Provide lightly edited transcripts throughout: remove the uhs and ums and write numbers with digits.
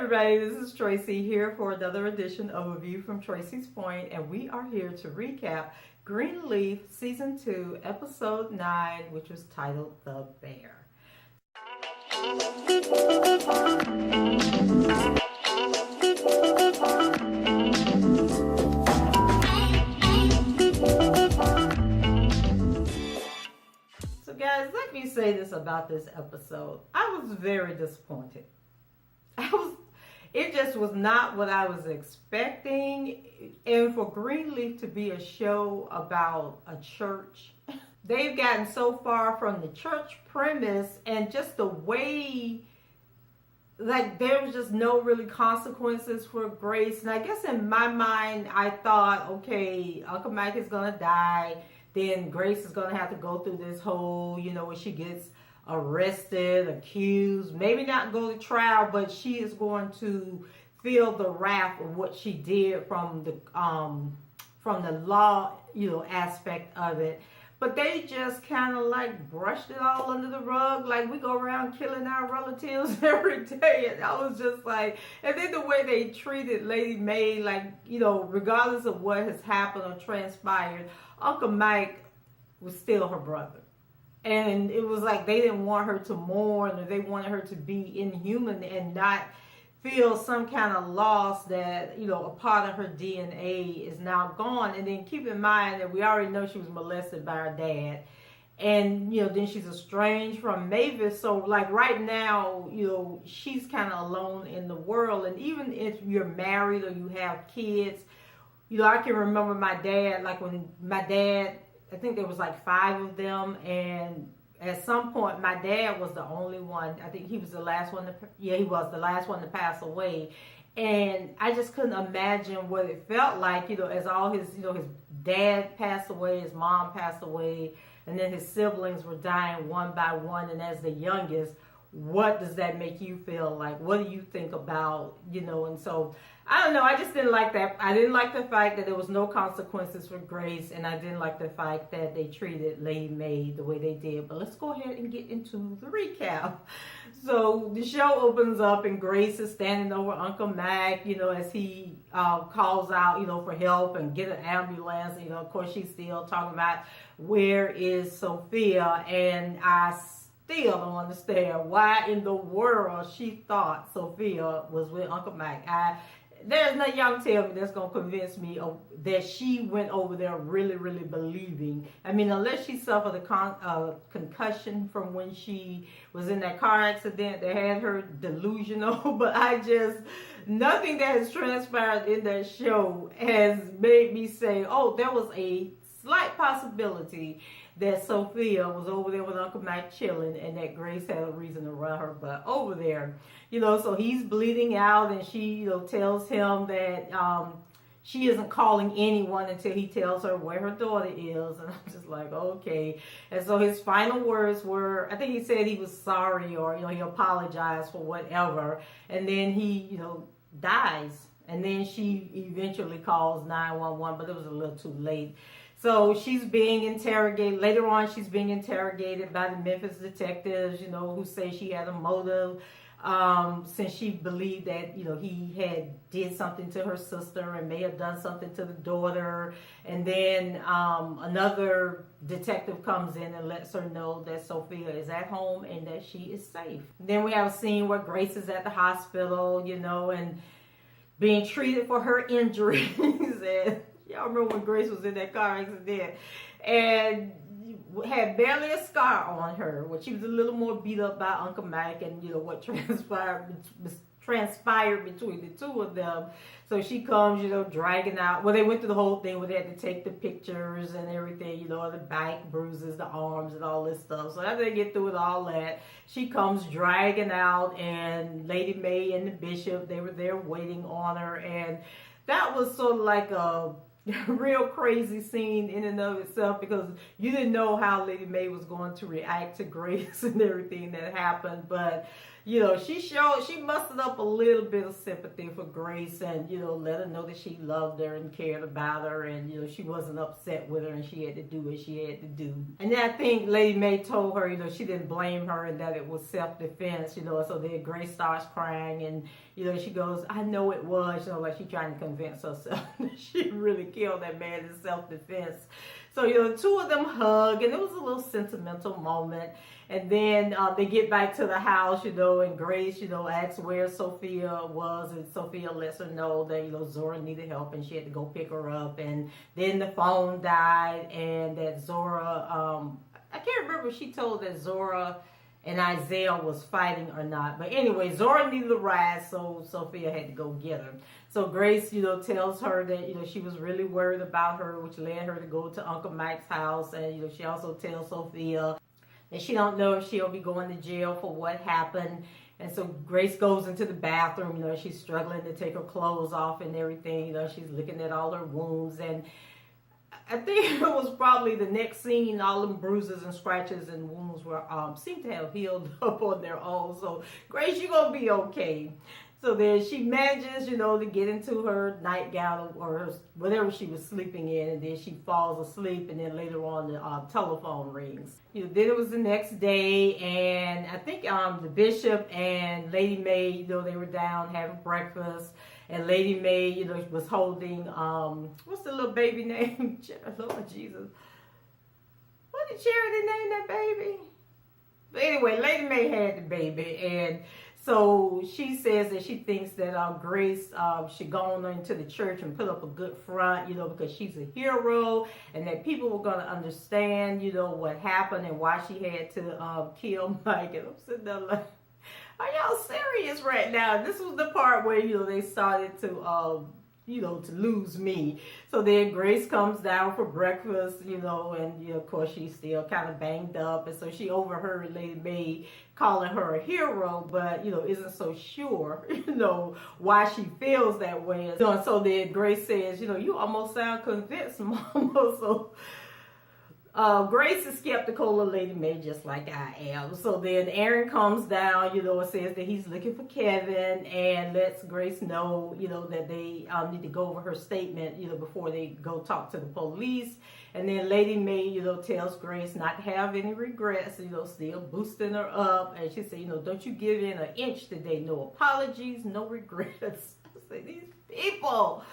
everybody, this is Tracy here for another edition of A View from Tracy's Point, and we are here to recap Greenleaf Season 2, Episode 9, which was titled The Bear. So guys, let me say this about this episode. I was very disappointed. It just was not what I was expecting. And for Greenleaf to be a show about a church, they've gotten so far from the church premise and just the way, like, there was just no really consequences for Grace. And I guess in my mind, I thought, okay, Uncle Mike is going to die. Then Grace is going to have to go through this whole, when she gets arrested, accused, maybe not go to trial, but she is going to feel the wrath of what she did from the law, aspect of it. But they just kind of like brushed it all under the rug, like we go around killing our relatives every day. And I was just like, and then the way they treated Lady Mae, like, regardless of what has happened or transpired, Uncle Mike was still her brother. And it was like they didn't want her to mourn, or they wanted her to be inhuman and not feel some kind of loss that, a part of her DNA is now gone. And then keep in mind that we already know she was molested by her dad. And, then she's estranged from Mavis. So, like, right now, she's kind of alone in the world. And even if you're married or you have kids, I can remember my dad, like when my dad, I think there was like 5 of them, and at some point my dad was the only one. I think he was the last one he was the last one to pass away. And I just couldn't imagine what it felt like, as all his, his dad passed away, his mom passed away, and then his siblings were dying one by one. And as the youngest, what does that make you feel like? What do you think about, and so I don't know. I just didn't like that. I didn't like the fact that there was no consequences for Grace, and I didn't like the fact that they treated Lady Mae the way they did. But let's go ahead and get into the recap. So the show opens up, and Grace is standing over Uncle Mac, as he calls out, for help and get an ambulance. Of course, she's still talking about where is Sophia, and I still don't understand why in the world she thought Sophia was with Uncle Mac. There's nothing y'all can tell me that's going to convince me that she went over there really, really believing. I mean, unless she suffered a concussion from when she was in that car accident that had her delusional. But nothing that has transpired in that show has made me say, oh, there was a slight possibility that Sophia was over there with Uncle Mac chilling, and that Grace had a reason to run her butt over there. So he's bleeding out, and she, tells him that she isn't calling anyone until he tells her where her daughter is. And I'm just like, okay. And so his final words were, I think he said he was sorry, or, he apologized for whatever. And then he, dies. And then she eventually calls 911, but it was a little too late. So she's being interrogated. Later on, she's being interrogated by the Memphis detectives, who say she had a motive, since she believed that, he had did something to her sister and may have done something to the daughter. And then another detective comes in and lets her know that Sophia is at home and that she is safe. Then we have a scene where Grace is at the hospital, and being treated for her injuries. And y'all remember when Grace was in that car accident and had barely a scar on her, when she was a little more beat up by Uncle Mac, and what transpired between the two of them. So she comes, dragging out. Well, they went through the whole thing where they had to take the pictures and everything, the back bruises, the arms, and all this stuff. So after they get through with all that, she comes dragging out, and Lady Mae and the bishop, they were there waiting on her. And that was sort of like a real crazy scene in and of itself, because you didn't know how Lady Mae was going to react to Grace and everything that happened. But she mustered up a little bit of sympathy for Grace and, let her know that she loved her and cared about her and, she wasn't upset with her and she had to do what she had to do. And then I think Lady Mae told her, she didn't blame her and that it was self-defense, so then Grace starts crying and, she goes, I know it was, like she's trying to convince herself that she really killed that man in self-defense. So, the two of them hug, and it was a little sentimental moment. And then they get back to the house, and Grace, asks where Sophia was, and Sophia lets her know that, Zora needed help and she had to go pick her up. And then the phone died, and that Zora, I can't remember if she told that Zora and Isaiah was fighting or not. But anyway, Zora needed a ride, so Sophia had to go get her. So Grace, tells her that, she was really worried about her, which led her to go to Uncle Mike's house. And, she also tells Sophia that she don't know if she'll be going to jail for what happened. And so Grace goes into the bathroom, she's struggling to take her clothes off and everything. She's looking at all her wounds. And I think it was probably the next scene, all them bruises and scratches and wounds were seemed to have healed up on their own. So, Grace, you're going to be okay. So then she manages, to get into her nightgown or whatever she was sleeping in, and then she falls asleep, and then later on the telephone rings. Then it was the next day, and I think the bishop and Lady Mae, they were down having breakfast, and Lady Mae, was holding, what's the little baby name? Lord Jesus. What did Charity name that baby? But anyway, Lady Mae had the baby, and so she says that she thinks that Grace should go on into the church and put up a good front, because she's a hero, and that people were going to understand, what happened and why she had to kill Mike. And I'm sitting there like, are y'all serious right now? This was the part where, they started to, to lose me. So then Grace comes down for breakfast, and, of course, she's still kind of banged up. And so she overheard Lady Mae calling her a hero, but, isn't so sure, why she feels that way. And so then Grace says, you almost sound convinced, Mama. So Grace is skeptical of Lady Mae just like I am. So then Aaron comes down, and says that he's looking for Kevin and lets Grace know, that they need to go over her statement, before they go talk to the police. And then Lady Mae, tells Grace not to have any regrets, still boosting her up. And she said, don't you give in an inch today. No apologies, no regrets. I say, these people.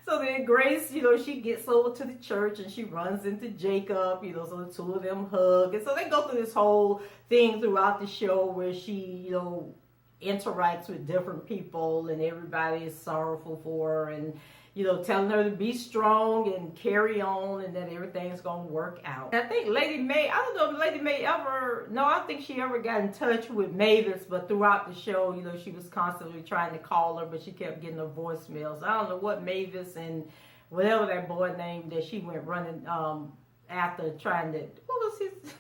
So then Grace, she gets over to the church and she runs into Jacob, so the two of them hug. And so they go through this whole thing throughout the show where she, interacts with different people and everybody is sorrowful for her and, telling her to be strong and carry on and that everything's going to work out. And I think Lady Mae, I don't know if Lady Mae I don't think she ever got in touch with Mavis, but throughout the show, she was constantly trying to call her, but she kept getting her voicemails. I don't know what Mavis and whatever that boy named that she went running after trying to, what was his...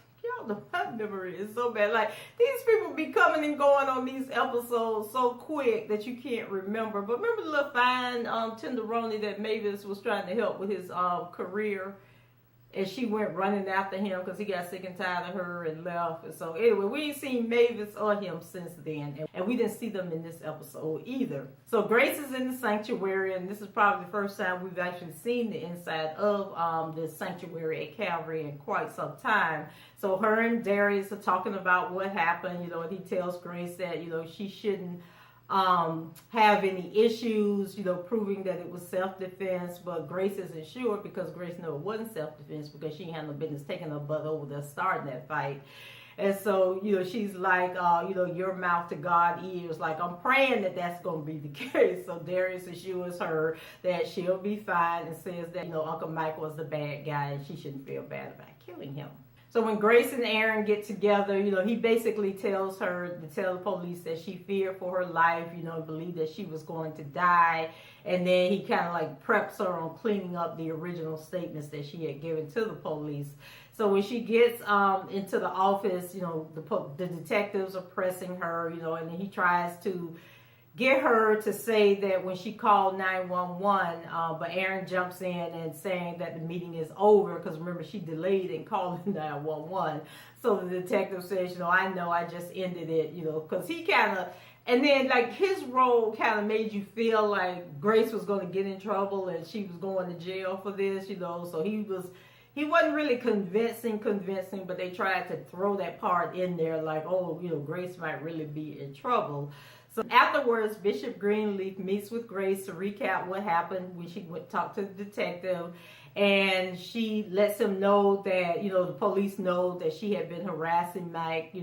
My memory is so bad. Like, these people be coming and going on these episodes so quick that you can't remember. But remember the little fine tenderoni that Mavis was trying to help with his career? And she went running after him because he got sick and tired of her and left. And so anyway, we ain't seen Mavis or him since then. And we didn't see them in this episode either. So Grace is in the sanctuary, and this is probably the first time we've actually seen the inside of the sanctuary at Calvary in quite some time. So her and Darius are talking about what happened, and he tells Grace that, she shouldn't have any issues, proving that it was self-defense, but Grace isn't sure because Grace knew it wasn't self-defense because she had no business taking her butt over there starting that fight. And so, she's like, your mouth to God ears, like, I'm praying that that's going to be the case. So Darius assures her that she'll be fine and says that, Uncle Mike was the bad guy and she shouldn't feel bad about killing him. So when Grace and Aaron get together, he basically tells her to tell the police that she feared for her life, believed that she was going to die. And then he kind of like preps her on cleaning up the original statements that she had given to the police. So when she gets into the office, the detectives are pressing her, and then he tries to, get her to say that when she called 911, but Aaron jumps in and saying that the meeting is over, because remember, she delayed in calling 911. So the detective says, I know, I just ended it, because he kind of, and then like his role kind of made you feel like Grace was going to get in trouble and she was going to jail for this, so he wasn't really convincing, but they tried to throw that part in there like, oh, Grace might really be in trouble. So afterwards, Bishop Greenleaf meets with Grace to recap what happened when she went to talk to the detective. And she lets him know that, the police know that she had been harassing Mike,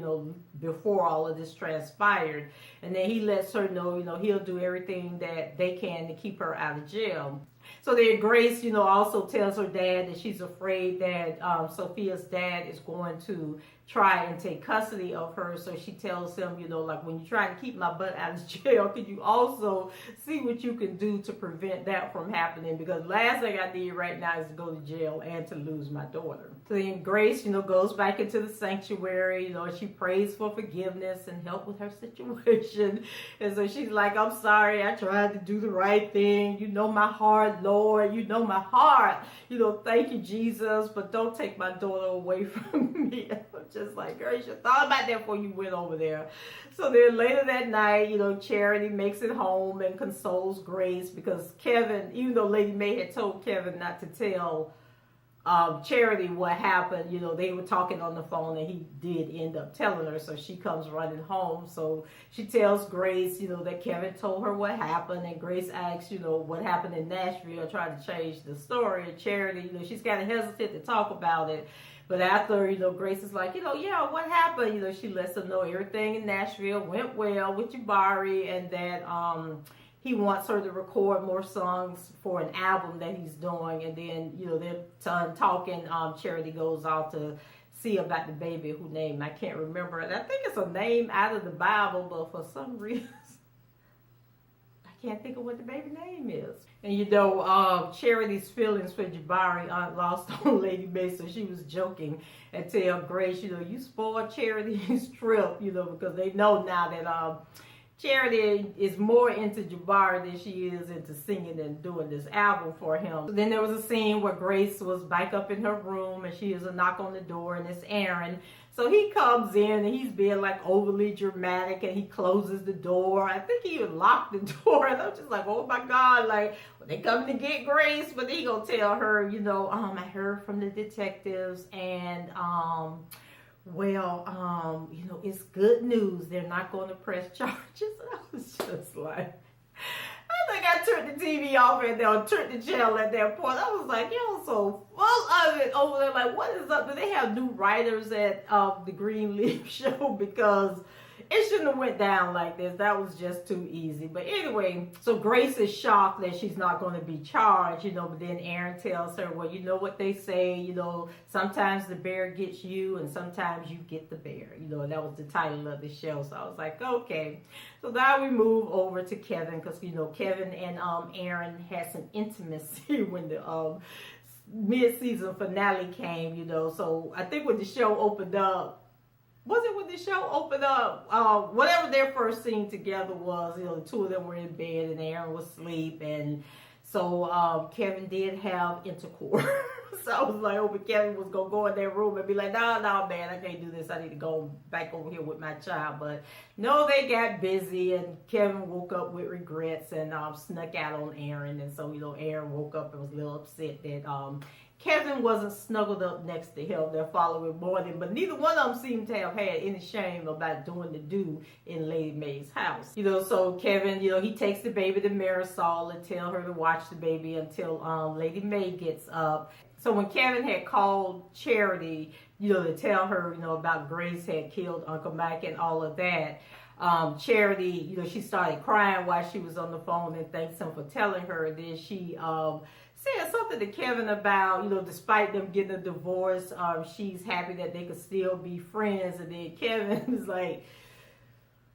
before all of this transpired. And then he lets her know, he'll do everything that they can to keep her out of jail. So then Grace, also tells her dad that she's afraid that Sophia's dad is going to try and take custody of her. So she tells him, like, when you try to keep my butt out of jail, could you also see what you can do to prevent that from happening? Because last thing I need right now is to go to jail and to lose my daughter. So then Grace, goes back into the sanctuary, she prays for forgiveness and help with her situation. And so she's like, I'm sorry, I tried to do the right thing. You know my heart, Lord. You know my heart. Thank you, Jesus, but don't take my daughter away from me. I'm just like, girl, you should thought about that before you went over there. So then later that night, Charity makes it home and consoles Grace, because Kevin, even though Lady May had told Kevin not to tell Charity what happened, they were talking on the phone and he did end up telling her. So she comes running home. So she tells Grace, that Kevin told her what happened, and Grace asks, what happened in Nashville, trying to change the story. And Charity, she's kind of hesitant to talk about it. But after, Grace is like, yeah, what happened? She lets them know everything in Nashville went well with Jabari, and that he wants her to record more songs for an album that he's doing. And then, they're done talking. Charity goes off to see about the baby who named, I can't remember it. I think it's a name out of the Bible, but for some reason, I can't think of what the baby name is. And Charity's feelings for Jabari aren't lost on Lady May, so she was joking and tell Grace, you spoiled Charity's trip, because they know now that Charity is more into Jabari than she is into singing and doing this album for him. So then there was a scene where Grace was back up in her room and she hears a knock on the door, and it's Aaron. So he comes in and he's being like overly dramatic, and he closes the door. I think he even locked the door, and I'm just like, oh my God, like, well, they coming to get Grace, but he gonna tell her, I heard from the detectives, and it's good news. They're not going to press charges. And I was just like, I think I turned the TV off and then turned the channel at that point. I was like, so full of it over there. Like, what is up? Do they have new writers at the Greenleaf show? Because it shouldn't have went down like this. That was just too easy. But anyway, so Grace is shocked that she's not going to be charged, but then Aaron tells her, well, you know what they say, sometimes the bear gets you and sometimes you get the bear, and that was the title of the show. So I was like, okay. So now we move over to Kevin, because, Kevin and Aaron had some intimacy when the mid-season finale came, So I think when the show opened up, was it when the show opened up? Whatever their first scene together was, the two of them were in bed and Aaron was asleep, and so Kevin did have intercourse. So I was like, but Kevin was gonna go in their room and be like, no, man, I can't do this. I need to go back over here with my child. But no, they got busy, and Kevin woke up with regrets and snuck out on Aaron, and so Aaron woke up and was a little upset that Kevin wasn't snuggled up next to him the following morning, but neither one of them seemed to have had any shame about doing the do in Lady May's house. So Kevin, he takes the baby to Marisol and tell her to watch the baby until Lady May gets up. So when Kevin had called Charity, to tell her, about Grace had killed Uncle Mike and all of that, Charity, she started crying while she was on the phone and thanks him for telling her. And then she said something to Kevin about, despite them getting a divorce, she's happy that they could still be friends. And then Kevin is like,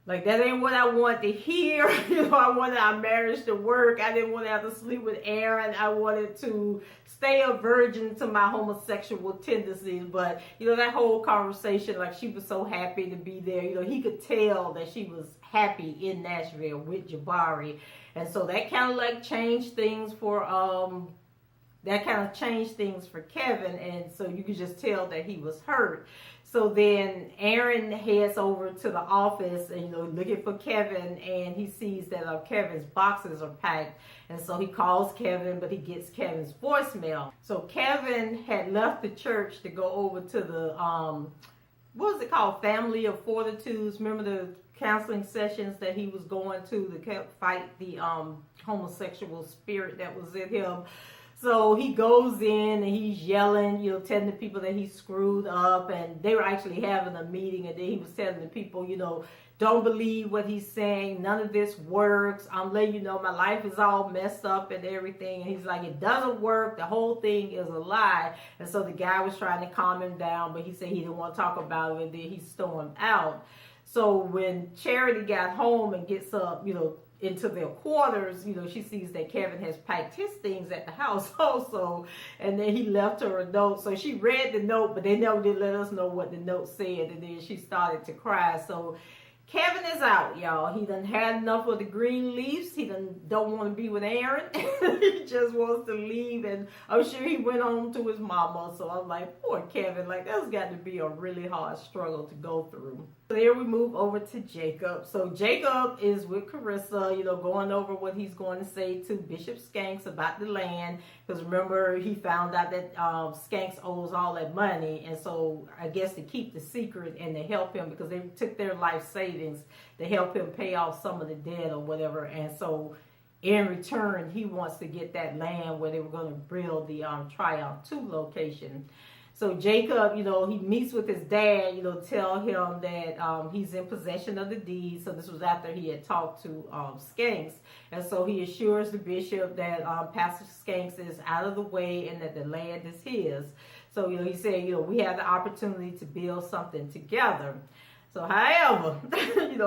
that ain't what I want to hear. I wanted our marriage to work. I didn't want to have to sleep with Aaron. I wanted to stay a virgin to my homosexual tendencies. But, that whole conversation, like, she was so happy to be there. He could tell that she was happy in Nashville with Jabari. And so that kind of like changed things for Kevin, and so you could just tell that he was hurt. So then Aaron heads over to the office and looking for Kevin, and he sees that Kevin's boxes are packed, and so he calls Kevin, but he gets Kevin's voicemail. So Kevin had left the church to go over to the what was it called, Family of Fortitudes. Remember the counseling sessions that he was going to fight the homosexual spirit that was in him. So he goes in and he's yelling, telling the people that he screwed up, and they were actually having a meeting, and then he was telling the people, don't believe what he's saying. None of this works. I'm letting you know my life is all messed up and everything. And he's like, it doesn't work. The whole thing is a lie. And so the guy was trying to calm him down, but he said he didn't want to talk about it, and then he stormed out. So when Charity got home and gets up, into their quarters, she sees that Kevin has packed his things at the house also, and then he left her a note. So she read the note, but they never did let us know what the note said, and then she started to cry. So Kevin is out, y'all. He done had enough of the Greenleafs. He don't want to be with Aaron. He just wants to leave, and I'm sure he went home to his mama. So I'm like, poor Kevin. Like, that's got to be a really hard struggle to go through. So there we move over to Jacob. So Jacob is with Carissa, going over what he's going to say to Bishop Skanks about the land. Because remember, he found out that Skanks owes all that money. And so I guess to keep the secret and to help him, because they took their life savings to help him pay off some of the debt or whatever. And so in return, he wants to get that land where they were going to build the Triumph 2 location. So Jacob, he meets with his dad, tell him that he's in possession of the deed. So this was after he had talked to Skanks. And so he assures the bishop that Pastor Skanks is out of the way and that the land is his. So, he said, we have the opportunity to build something together. So, however,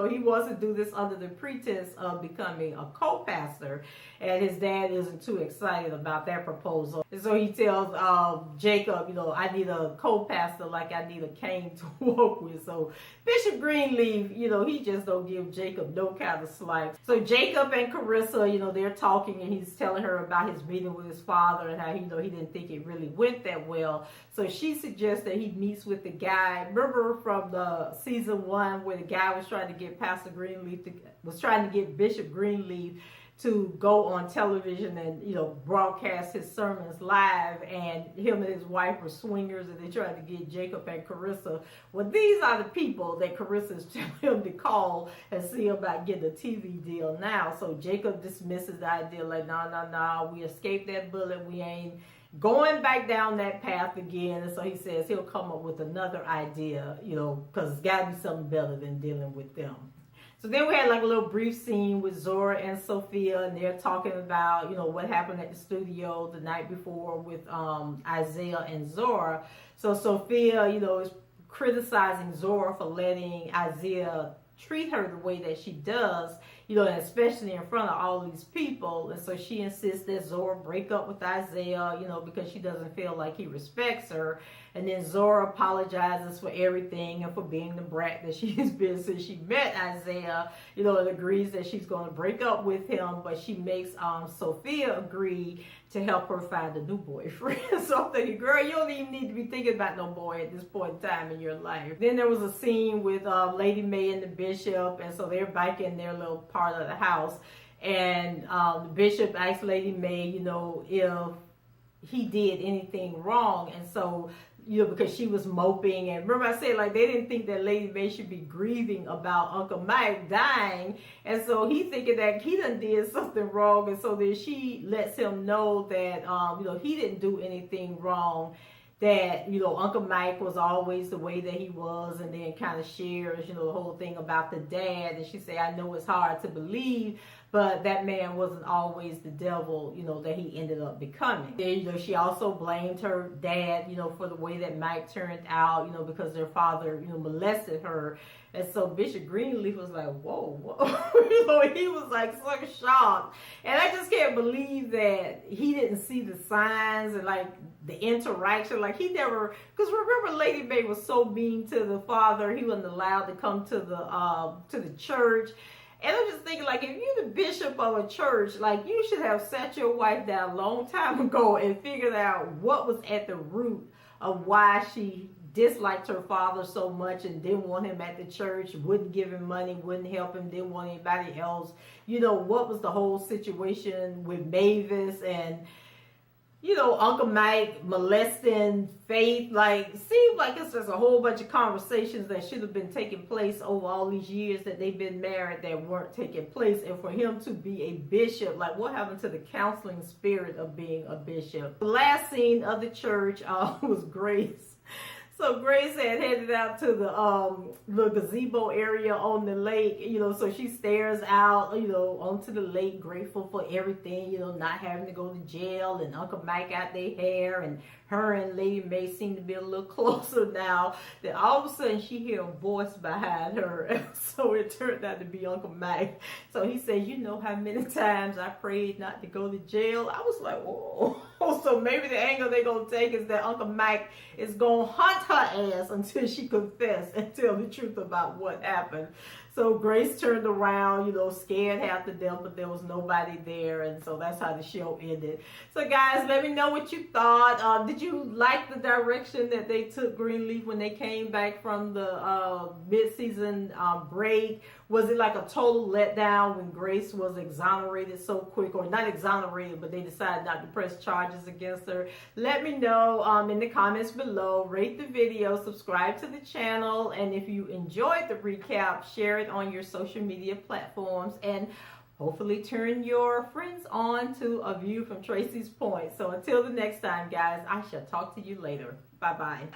he wants to do this under the pretense of becoming a co-pastor, and his dad isn't too excited about that proposal. And so he tells Jacob, I need a co-pastor like I need a cane to walk with. So Bishop Greenleaf, he just don't give Jacob no kind of slack. So Jacob and Carissa, they're talking, and he's telling her about his meeting with his father and how, he didn't think it really went that well. So she suggests that he meets with the guy. Remember from the season 1 where the guy was trying to get Bishop Greenleaf to go on television and broadcast his sermons live, and him and his wife were swingers, and they tried to get Jacob and Carissa. Well, these are the people that Carissa is telling him to call and see about getting a TV deal now. So Jacob dismisses the idea, like, no, we escaped that bullet. We ain't going back down that path again. And so he says he'll come up with another idea, because it's got to be something better than dealing with them. So then we had like a little brief scene with Zora and Sophia, and they're talking about, what happened at the studio the night before with Isaiah and Zora. So Sophia, is criticizing Zora for letting Isaiah treat her the way that she does, and especially in front of all these people. And so she insists that Zora break up with Isaiah, because she doesn't feel like he respects her. And then Zora apologizes for everything and for being the brat that she's been since she met Isaiah, and agrees that she's going to break up with him. But she makes Sophia agree to help her find a new boyfriend. So I'm thinking, girl, you don't even need to be thinking about no boy at this point in time in your life. Then there was a scene with Lady May and the bishop, and so they're back in their little part of the house. And the bishop asked Lady May, if he did anything wrong. And so, because she was moping, and remember I said, like, they didn't think that Lady May should be grieving about Uncle Mike dying, and so he thinking that he done did something wrong. And so then she lets him know that he didn't do anything wrong, that Uncle Mike was always the way that he was, and then kind of shares the whole thing about the dad. And she said, I know it's hard to believe, but that man wasn't always the devil, that he ended up becoming. And, she also blamed her dad, for the way that Mike turned out, because their father, molested her. And so Bishop Greenleaf was like, whoa. He was like so shocked. And I just can't believe that he didn't see the signs and like the interaction. Like he never, because remember Lady Mae was so mean to the father. He wasn't allowed to come to the church. And I'm just thinking, like, if you're the bishop of a church, like, you should have sat your wife down a long time ago and figured out what was at the root of why she disliked her father so much and didn't want him at the church, wouldn't give him money, wouldn't help him, didn't want anybody else. What was the whole situation with Mavis and, Uncle Mike molesting Faith. Like, seems like it's just a whole bunch of conversations that should have been taking place over all these years that they've been married that weren't taking place. And for him to be a bishop, like, what happened to the counseling spirit of being a bishop? The last scene of the church was Grace. So Grace had headed out to the gazebo area on the lake, so she stares out, onto the lake, grateful for everything, not having to go to jail, and Uncle Mike got their hair, and her and Lady Mae seem to be a little closer now. Then all of a sudden she hear a voice behind her, and so it turned out to be Uncle Mike. So he said, how many times I prayed not to go to jail? I was like, whoa. So maybe the angle they're going to take is that Uncle Mike is going to hunt her ass until she confessed and tell the truth about what happened. So Grace turned around, scared half to death, but there was nobody there. And so that's how the show ended. So guys, let me know what you thought. Did you like the direction that they took Greenleaf when they came back from the mid-season break? Was it like a total letdown when Grace was exonerated so quick? Or not exonerated, but they decided not to press charges against her? Let me know in the comments below. Rate the video, subscribe to the channel, and if you enjoyed the recap, share it on your social media platforms, and hopefully turn your friends on to A View from Tracy's Point. So until the next time, guys, I shall talk to you later. Bye-bye.